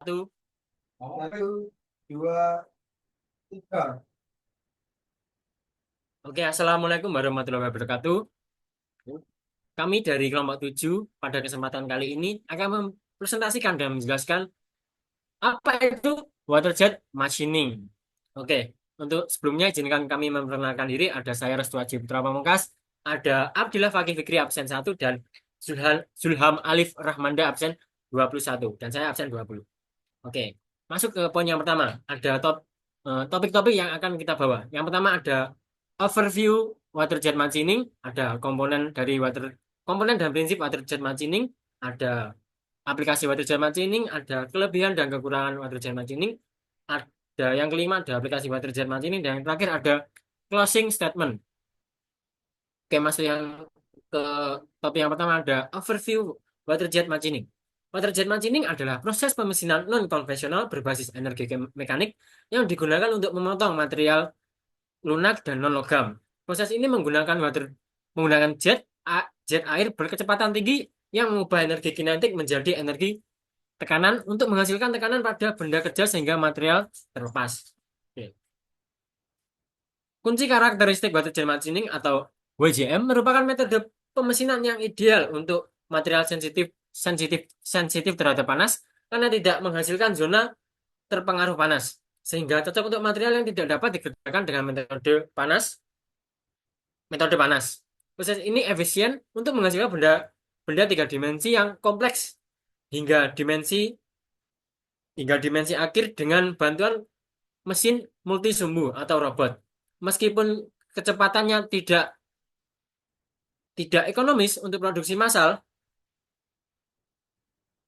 Satu. Satu, dua, tiga. Oke, Assalamualaikum warahmatullahi wabarakatuh. Kami dari kelompok 7 pada kesempatan kali ini akan mempresentasikan dan menjelaskan apa itu water jet machining. Oke, untuk sebelumnya izinkan kami memperkenalkan diri. Ada saya Restu Aji Putra Pamungkas, ada Abdillah Fakih Fikri absen 1 dan Zulham Alif Rahmanda absen 21 dan saya absen 20. Oke, masuk ke poin yang pertama. Ada topik-topik yang akan kita bawa. Yang pertama ada overview water jet machining, ada komponen dan prinsip water jet machining, ada aplikasi water jet machining, ada kelebihan dan kekurangan water jet machining, ada yang kelima ada aplikasi water jet machining, dan yang terakhir ada closing statement. Oke, masuk yang ke topik yang pertama ada overview water jet machining. Water jet machining adalah proses pemesinan non-konvensional berbasis energi mekanik yang digunakan untuk memotong material lunak dan non-logam. Proses ini menggunakan jet air berkecepatan tinggi yang mengubah energi kinetik menjadi energi tekanan untuk menghasilkan tekanan pada benda kerja sehingga material terlepas. Oke. Kunci karakteristik water jet machining atau WJM merupakan metode pemesinan yang ideal untuk material sensitif sensitif sensitif terhadap panas karena tidak menghasilkan zona terpengaruh panas, sehingga cocok untuk material yang tidak dapat dikerjakan dengan metode panas. Proses ini efisien untuk menghasilkan benda benda tiga dimensi yang kompleks hingga dimensi hingga dimensi akhir dengan bantuan mesin multisumbu atau robot. Meskipun kecepatannya tidak tidak ekonomis untuk produksi massal,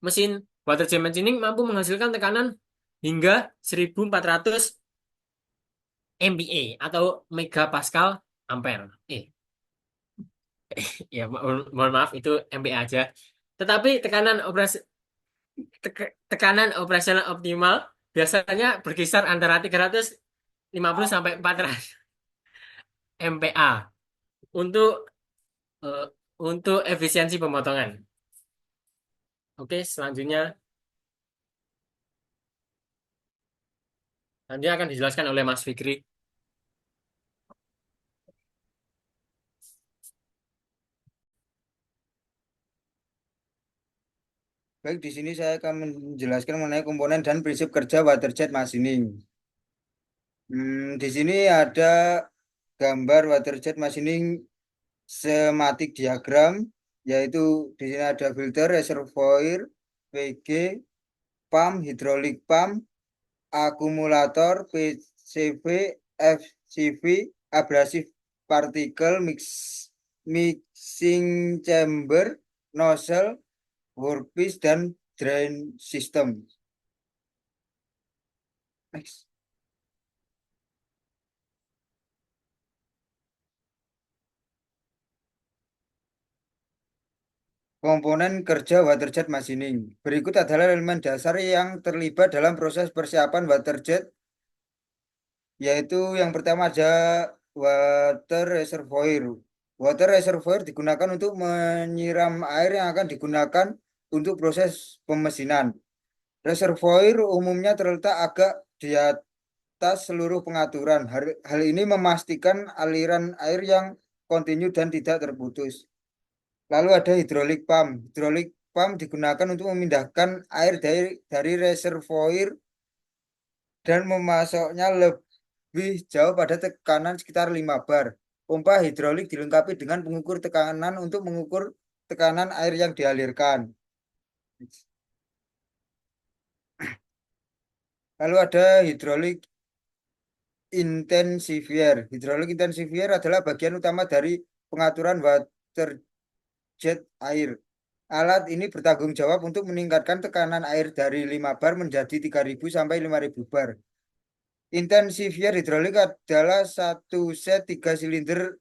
mesin water jet machining mampu menghasilkan tekanan hingga 1400 MPa atau megapascal ampere. Ya, mohon maaf itu MPa aja. Tetapi tekanan operasional optimal biasanya berkisar antara 350 sampai 400 MPa untuk eh, untuk efisiensi pemotongan. Oke, selanjutnya nanti akan dijelaskan oleh Mas Fikri. Baik, di sini saya akan menjelaskan mengenai komponen dan prinsip kerja water jet machining. Di sini ada gambar water jet machining schematic diagram, yaitu di sini ada filter, reservoir, PG, pump, hydraulic pump, akumulator, PCV, FCV, abrasive particle, mixing chamber, nozzle, workpiece, dan drain system. Next. Komponen kerja water jet machining. Berikut adalah elemen dasar yang terlibat dalam proses persiapan water jet, yaitu yang pertama ada water reservoir. Water reservoir digunakan untuk menyiram air yang akan digunakan untuk proses pemesinan. Reservoir umumnya terletak agak di atas seluruh pengaturan. Hal ini memastikan aliran air yang kontinu dan tidak terputus. Lalu ada hydraulic pump. Hydraulic pump digunakan untuk memindahkan air dari reservoir dan memasoknya lebih jauh pada tekanan sekitar 5 bar. Pompa hidrolik dilengkapi dengan pengukur tekanan untuk mengukur tekanan air yang dialirkan. Lalu ada hydraulic intensifier. Hydraulic intensifier adalah bagian utama dari pengaturan water jet air. Alat ini bertanggung jawab untuk meningkatkan tekanan air dari 5 bar menjadi 3.000 sampai 5.000 bar. Intensifier hidrolik adalah satu set 3 silinder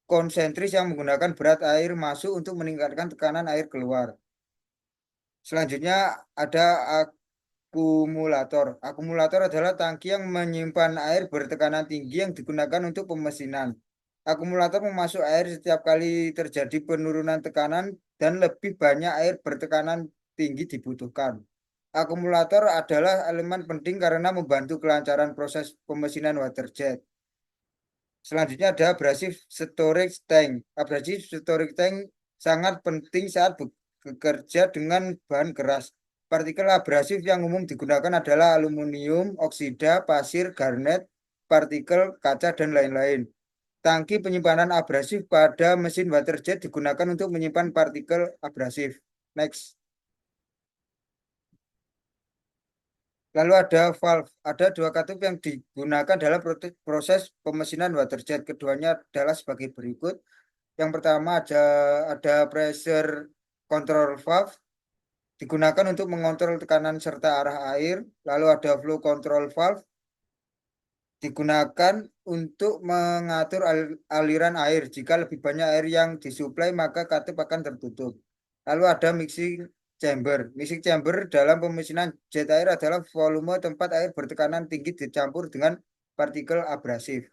konsentris yang menggunakan berat air masuk untuk meningkatkan tekanan air keluar. Selanjutnya ada akumulator. Akumulator adalah tangki yang menyimpan air bertekanan tinggi yang digunakan untuk pemesinan. Akumulator memasuk air setiap kali terjadi penurunan tekanan dan lebih banyak air bertekanan tinggi dibutuhkan. Akumulator adalah elemen penting karena membantu kelancaran proses pemesinan water jet. Selanjutnya ada abrasive storage tank. Abrasive storage tank sangat penting saat bekerja dengan bahan keras. Partikel abrasif yang umum digunakan adalah aluminium, oksida, pasir, garnet, partikel kaca, dan lain-lain. Tangki penyimpanan abrasif pada mesin water jet digunakan untuk menyimpan partikel abrasif. Next. Lalu ada valve, ada dua katup yang digunakan dalam proses pemesinan water jet. Keduanya adalah sebagai berikut. Yang pertama ada pressure control valve digunakan untuk mengontrol tekanan serta arah air. Lalu ada flow control valve digunakan untuk mengatur aliran air. Jika lebih banyak air yang disuplai, maka katup akan tertutup. Lalu ada mixing chamber. Mixing chamber dalam pemesinan jet air adalah volume tempat air bertekanan tinggi dicampur dengan partikel abrasif.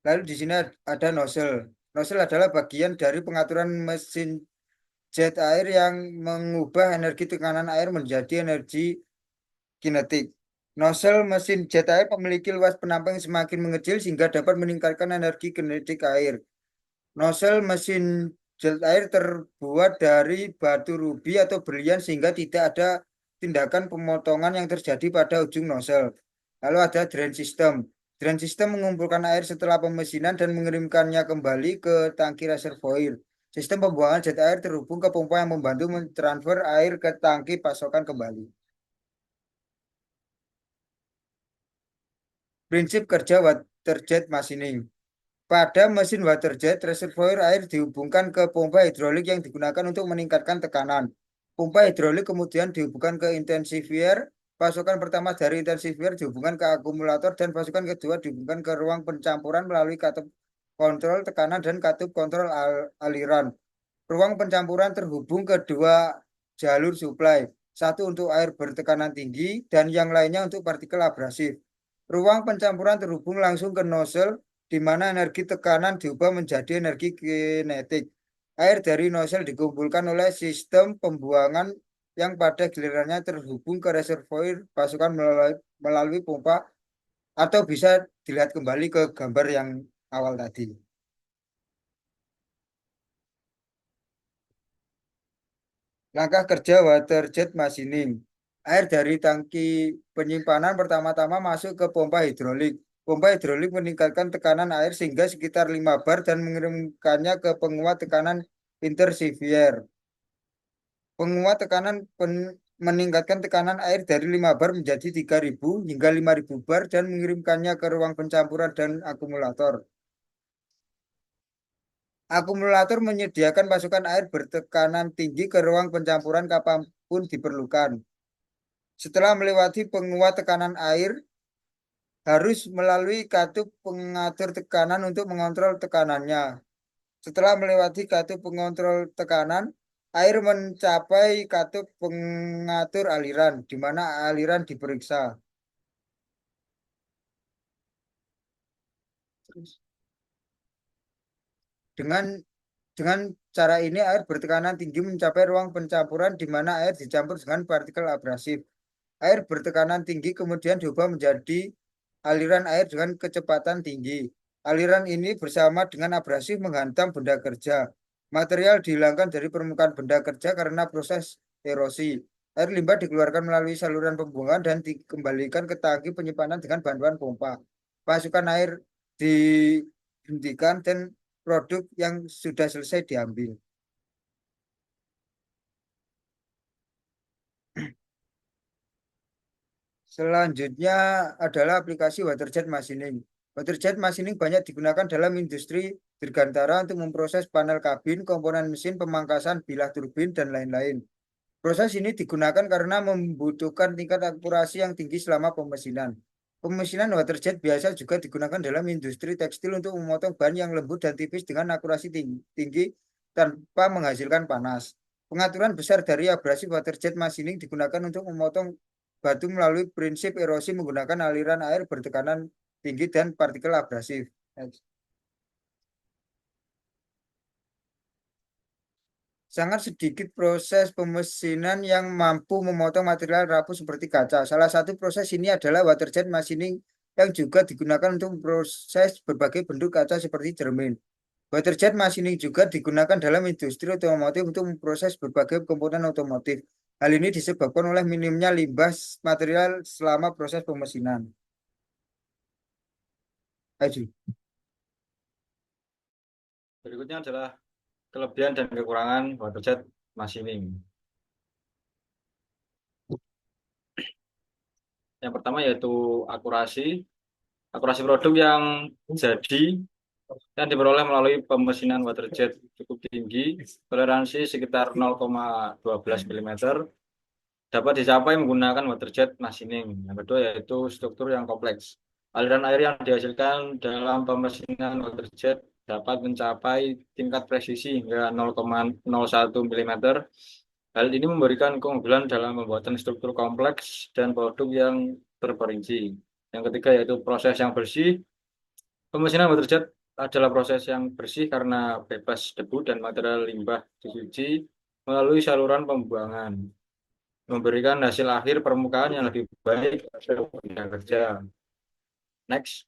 Lalu di sini ada nozzle. Nozzle adalah bagian dari pengaturan mesin jet air yang mengubah energi tekanan air menjadi energi kinetik. Nozzle mesin jet air memiliki luas penampang yang semakin mengecil sehingga dapat meningkatkan energi kinetik air. Nozzle mesin jet air terbuat dari batu rubi atau berlian sehingga tidak ada tindakan pemotongan yang terjadi pada ujung nozzle. Lalu ada drain system. Drain system mengumpulkan air setelah pemesinan dan mengirimkannya kembali ke tangki reservoir. Sistem pembuangan jet air terhubung ke pompa yang membantu mentransfer air ke tangki pasokan kembali. Prinsip kerja water jet machining. Pada mesin water jet, reservoir air dihubungkan ke pompa hidrolik yang digunakan untuk meningkatkan tekanan. Pompa hidrolik kemudian dihubungkan ke intensifier. Pasukan pertama dari intensifier dihubungkan ke akumulator dan pasukan kedua dihubungkan ke ruang pencampuran melalui katup kontrol tekanan dan katup kontrol aliran. Ruang pencampuran terhubung ke dua jalur suplai, satu untuk air bertekanan tinggi dan yang lainnya untuk partikel abrasif. Ruang pencampuran terhubung langsung ke nozzle di mana energi tekanan diubah menjadi energi kinetik. Air dari nozzle dikumpulkan oleh sistem pembuangan yang pada gilirannya terhubung ke reservoir pasukan melalui pompa atau bisa dilihat kembali ke gambar yang awal tadi. Langkah kerja water jet machining. Air dari tangki penyimpanan pertama-tama masuk ke pompa hidrolik. Pompa hidrolik meningkatkan tekanan air sehingga sekitar 5 bar dan mengirimkannya ke penguat tekanan intersivier. Penguat tekanan meningkatkan tekanan air dari 5 bar menjadi 3.000 hingga 5.000 bar dan mengirimkannya ke ruang pencampuran dan akumulator. Akumulator menyediakan pasukan air bertekanan tinggi ke ruang pencampuran kapanpun diperlukan. Setelah melewati penguat tekanan air, harus melalui katup pengatur tekanan untuk mengontrol tekanannya. Setelah melewati katup pengontrol tekanan, air mencapai katup pengatur aliran, di mana aliran diperiksa. Dengan dengan cara ini air bertekanan tinggi mencapai ruang pencampuran di mana air dicampur dengan partikel abrasif. Air bertekanan tinggi kemudian diubah menjadi aliran air dengan kecepatan tinggi. Aliran ini bersama dengan abrasif menghantam benda kerja. Material dihilangkan dari permukaan benda kerja karena proses erosi. Air limbah dikeluarkan melalui saluran pembuangan dan dikembalikan ke tangki penyimpanan dengan bantuan pompa. Pasukan air dihentikan dan produk yang sudah selesai diambil. Selanjutnya adalah aplikasi waterjet machining. Waterjet machining banyak digunakan dalam industri dirgantara untuk memproses panel kabin, komponen mesin, pemangkasan, bilah turbin, dan lain-lain. Proses ini digunakan karena membutuhkan tingkat akurasi yang tinggi selama pemesinan. Pemesinan waterjet biasa juga digunakan dalam industri tekstil untuk memotong bahan yang lembut dan tipis dengan akurasi tinggi tanpa menghasilkan panas. Pengaturan besar dari abrasi waterjet machining digunakan untuk memotong batu melalui prinsip erosi menggunakan aliran air bertekanan tinggi dan partikel abrasif. sangat sedikit proses pemesinan yang mampu memotong material rapuh seperti kaca. Salah satu proses ini adalah waterjet machining yang juga digunakan untuk proses berbagai bentuk kaca seperti cermin. Waterjet machining juga digunakan dalam industri otomotif untuk memproses berbagai komponen otomotif. Hal ini disebabkan oleh minimnya limbah material selama proses pemesinan. Ayo. Berikutnya adalah kelebihan dan kekurangan waterjet machining. Yang pertama yaitu akurasi. Akurasi produk yang jadi dan diperoleh melalui pemesinan waterjet cukup tinggi, toleransi sekitar 0,12 mm, dapat dicapai menggunakan waterjet machining. Yang kedua yaitu struktur yang kompleks. Aliran air yang dihasilkan dalam pemesinan waterjet dapat mencapai tingkat presisi hingga 0,01 mm. Hal ini memberikan keunggulan dalam pembuatan struktur kompleks dan produk yang terperinci. Yang ketiga yaitu proses yang bersih. Pemesinan waterjet adalah proses yang bersih karena bebas debu dan material limbah dicuci melalui saluran pembuangan, memberikan hasil akhir permukaan yang lebih baik pada benda kerja. Next.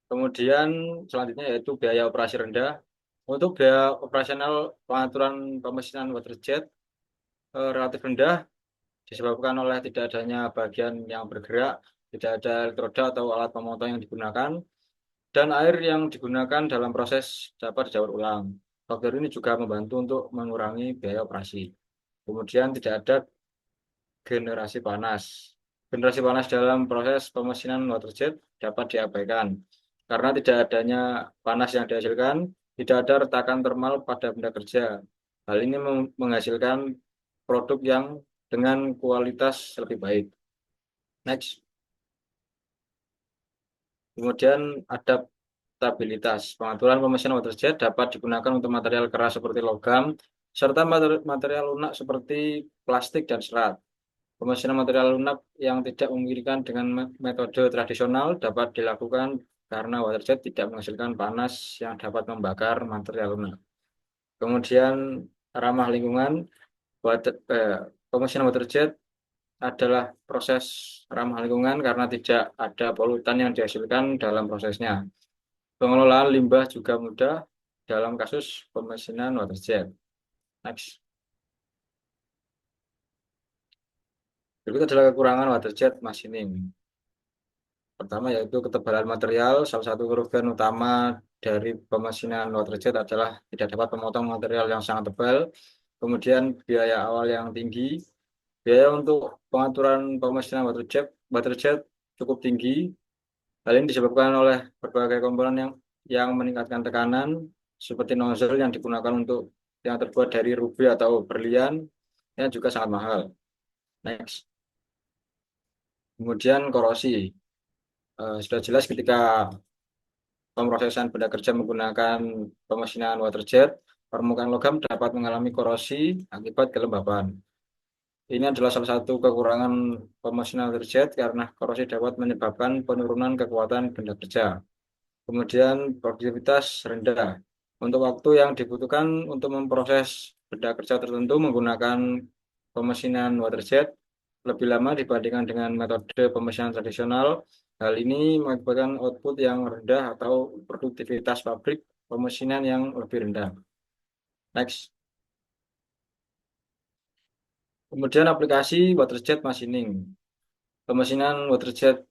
Kemudian selanjutnya yaitu biaya operasi rendah. Untuk biaya operasional pengaturan pemesinan waterjet relatif rendah disebabkan oleh tidak adanya bagian yang bergerak, tidak ada elektroda atau alat pemotong yang digunakan, dan air yang digunakan dalam proses dapat didaur ulang. Faktor ini juga membantu untuk mengurangi biaya operasi. Kemudian tidak ada generasi panas. Generasi panas dalam proses pemesinan waterjet dapat diabaikan. Karena tidak adanya panas yang dihasilkan, tidak ada retakan termal pada benda kerja. Hal ini menghasilkan produk yang dengan kualitas lebih baik. Next. Kemudian adaptabilitas. Pengaturan pemesinan waterjet dapat digunakan untuk material keras seperti logam, serta material lunak seperti plastik dan serat. Pemesinan material lunak yang tidak memungkinkan dengan metode tradisional dapat dilakukan karena waterjet tidak menghasilkan panas yang dapat membakar material lunak. Kemudian ramah lingkungan, pemesinan waterjet adalah proses ramah lingkungan karena tidak ada polutan yang dihasilkan dalam prosesnya. Pengelolaan limbah juga mudah dalam kasus pemesinan waterjet. Next. Berikut adalah kekurangan waterjet machining. Pertama yaitu ketebalan material. Salah satu kerugian utama dari pemesinan waterjet adalah tidak dapat memotong material yang sangat tebal. Kemudian biaya awal yang tinggi. Biaya untuk pengaturan pemesinan waterjet cukup tinggi. Hal ini disebabkan oleh berbagai komponen yang meningkatkan tekanan, seperti nozzle yang digunakan untuk yang terbuat dari rubi atau berlian, yang juga sangat mahal. Next. Kemudian korosi. Sudah jelas ketika pemrosesan benda kerja menggunakan pemesinan waterjet, permukaan logam dapat mengalami korosi akibat kelembapan. Ini adalah salah satu kekurangan pemesinan waterjet karena korosi dapat menyebabkan penurunan kekuatan benda kerja. Kemudian produktivitas rendah. Untuk waktu yang dibutuhkan untuk memproses benda kerja tertentu menggunakan pemesinan waterjet lebih lama dibandingkan dengan metode pemesinan tradisional. Hal ini mengakibatkan output yang rendah atau produktivitas pabrik pemesinan yang lebih rendah. Next. Kemudian aplikasi waterjet machining. Pemesinan waterjet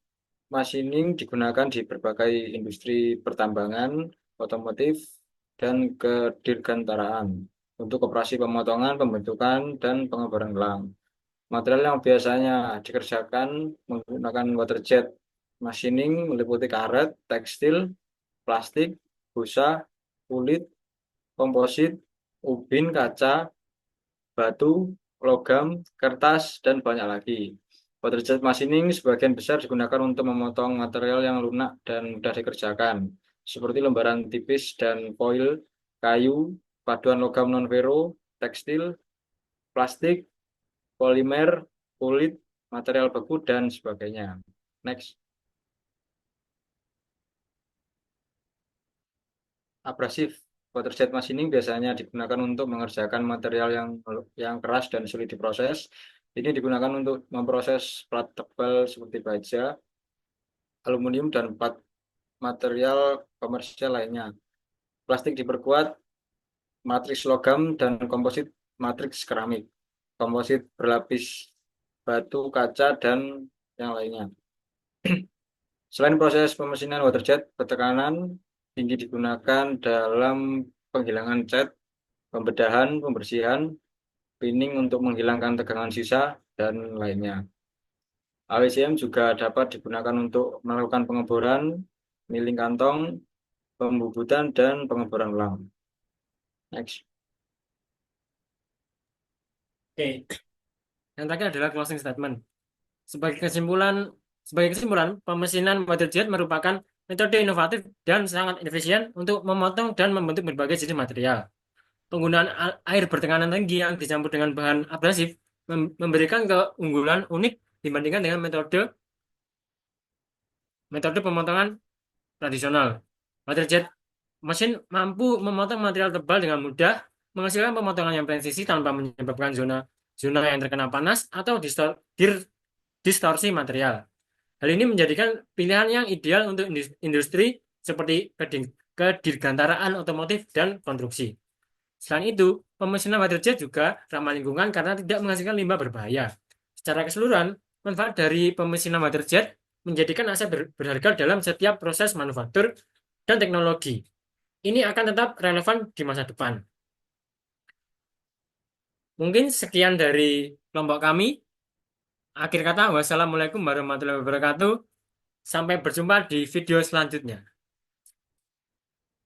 machining digunakan di berbagai industri pertambangan, otomotif, dan kedirgantaraan untuk operasi pemotongan, pembentukan, dan pengeboran gelang. Material yang biasanya dikerjakan menggunakan waterjet machining meliputi karet, tekstil, plastik, busa, kulit, komposit, ubin, kaca, batu, logam, kertas, dan banyak lagi. Waterjet machining sebagian besar digunakan untuk memotong material yang lunak dan mudah dikerjakan, seperti lembaran tipis dan foil, kayu, paduan logam non-ferro, tekstil, plastik, polimer, kulit, material beku, dan sebagainya. Next. abrasif. Waterjet machining biasanya digunakan untuk mengerjakan material yang keras dan sulit diproses. Ini digunakan untuk memproses plat tebal seperti baja, aluminium, dan plat material komersial lainnya. Plastik diperkuat, matriks logam, dan komposit matriks keramik. Komposit berlapis batu, kaca, dan yang lainnya. Selain proses pemesinan waterjet, tekanan tinggi digunakan dalam penghilangan cat, pembedahan, pembersihan, pinning untuk menghilangkan tegangan sisa, dan lainnya. AWCM juga dapat digunakan untuk melakukan pengeboran, milling kantong, pembubutan, dan pengeboran ulang. Next. Oke, yang terakhir adalah closing statement. Sebagai kesimpulan, pemesinan waterjet merupakan metode inovatif dan sangat efisien untuk memotong dan membentuk berbagai jenis material. Penggunaan air bertekanan tinggi yang dicampur dengan bahan abrasif memberikan keunggulan unik dibandingkan dengan metode pemotongan tradisional. Waterjet mesin mampu memotong material tebal dengan mudah, menghasilkan pemotongan yang presisi tanpa menyebabkan zona yang terkena panas atau distorsi material. Hal ini menjadikan pilihan yang ideal untuk industri seperti kedirgantaraan otomotif dan konstruksi. Selain itu, pemesinan waterjet juga ramah lingkungan karena tidak menghasilkan limbah berbahaya. Secara keseluruhan, manfaat dari pemesinan waterjet menjadikan aset berharga dalam setiap proses manufaktur dan teknologi. Ini akan tetap relevan di masa depan. Mungkin sekian dari kelompok kami. Akhir kata, wassalamualaikum warahmatullahi wabarakatuh. Sampai berjumpa di video selanjutnya.